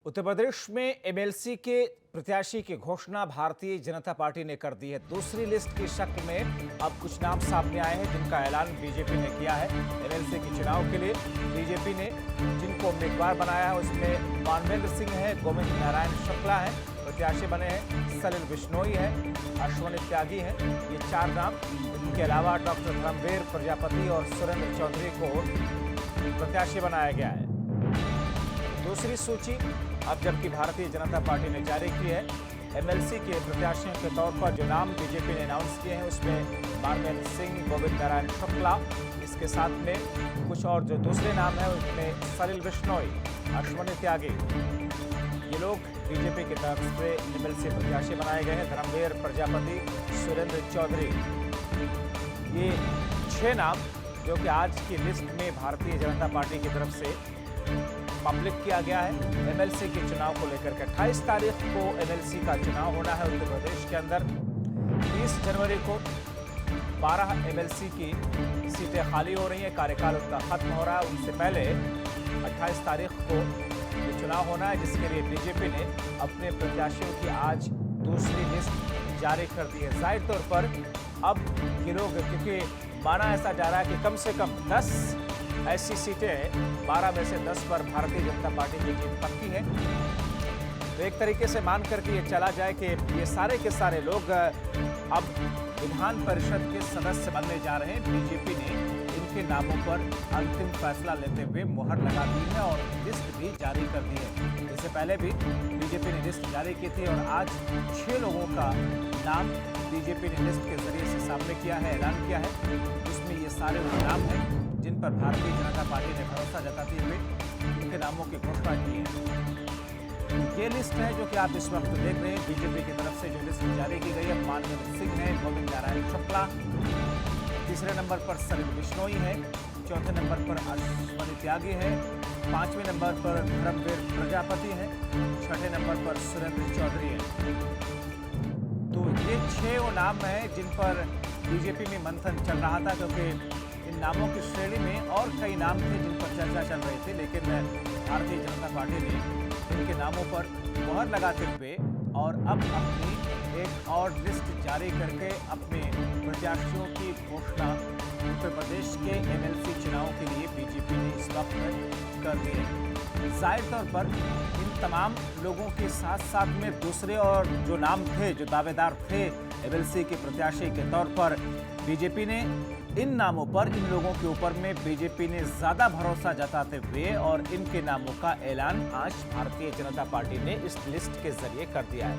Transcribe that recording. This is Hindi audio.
उत्तर प्रदेश में एमएलसी के प्रत्याशी की घोषणा भारतीय जनता पार्टी ने कर दी है। दूसरी लिस्ट की शक्ल में अब कुछ नाम सामने आए हैं जिनका ऐलान बीजेपी ने किया है। एमएलसी के चुनाव के लिए बीजेपी ने जिनको उम्मीदवार बनाया है उसमें मानवेंद्र सिंह है, गोविंद नारायण शुक्ला है, प्रत्याशी बने हैं सलिल बिश्नोई है, अश्वनी त्यागी है। ये चार नाम, इनके अलावा डॉक्टर धर्मवीर प्रजापति और सुरेंद्र चौधरी को प्रत्याशी बनाया गया है। दूसरी सूची अब जबकि भारतीय जनता पार्टी ने जारी की है। एमएलसी के प्रत्याशियों के तौर पर जो नाम बीजेपी ने अनाउंस किए हैं उसमें मानवेंद्र सिंह, गोविंद नारायण शुक्ला, इसके साथ में कुछ और जो दूसरे नाम हैं उसमें सलिल बिश्नोई, अश्वनी त्यागी, ये लोग बीजेपी की तरफ से एमएलसी प्रत्याशी बनाए गए हैं। धर्मवीर प्रजापति, सुरेंद्र चौधरी, ये 6 नाम जो कि आज की लिस्ट में भारतीय जनता पार्टी की तरफ से पब्लिक किया गया है। एमएलसी के चुनाव को लेकर के 28 तारीख को एमएलसी का चुनाव होना है उत्तर प्रदेश के अंदर। 30 जनवरी को 12 एमएलसी की सीटें खाली हो रही हैं, कार्यकाल उनका खत्म हो रहा है। उनसे पहले 28 तारीख को ये चुनाव होना है जिसके लिए बीजेपी ने अपने प्रत्याशियों की आज दूसरी लिस्ट जारी कर दी है। जाहिर तौर पर अब ये लोग, क्योंकि माना ऐसा जा रहा है कि कम से कम 10 ऐसी सीटें 12 में से 10 पर भारतीय जनता पार्टी की जीत पक्की है। तो एक तरीके से मान करके ये चला जाए कि ये सारे के सारे लोग अब विधान परिषद के सदस्य बनने जा रहे हैं। बीजेपी ने इनके नामों पर अंतिम फैसला लेते हुए मुहर लगा दी है और लिस्ट भी जारी कर दी है। इससे पहले भी बीजेपी ने लिस्ट जारी की थी और आज 6 लोगों का नाम बीजेपी ने लिस्ट के जरिए से सामने किया है, ऐलान किया है। इसमें ये सारे वो नाम हैं जिन पर भारतीय जनता पार्टी ने भरोसा जताते हुए उनके नामों की घोषणा की है। ये लिस्ट है जो कि आप इस वक्त देख रहे हैं। बीजेपी की तरफ से जो लिस्ट जारी की गई है, मानवेंद्र सिंह है, गोविंद नारायण शुक्ला, तीसरे नंबर पर सलिल बिश्नोई है, चौथे नंबर पर अश्वनी त्यागी है, 5वें नंबर पर धर्मवीर प्रजापति है, 6ठे नंबर पर सुरेंद्र चौधरी है। तो ये 6 वो नाम हैं जिन पर बीजेपी में मंथन चल रहा था, क्योंकि इन नामों की श्रेणी में और कई नाम थे जिन पर चर्चा चल रही थी, लेकिन भारतीय जनता पार्टी ने इनके नामों पर मुहर लगाते हुए और अब अपनी एक और लिस्ट जारी करके अपने प्रत्याशियों की घोषणा उत्तर प्रदेश के एमएलसी चुनाव के लिए बीजेपी ने इस वक्त कर दी है। जाहिर तौर पर इन तमाम लोगों के साथ साथ में दूसरे और जो नाम थे, जो दावेदार थे एमएलसी के प्रत्याशी के तौर पर, बीजेपी ने इन नामों पर, इन लोगों के ऊपर में बीजेपी ने ज्यादा भरोसा जताते हुए और इनके नामों का ऐलान आज भारतीय जनता पार्टी ने इस लिस्ट के जरिए कर दिया है।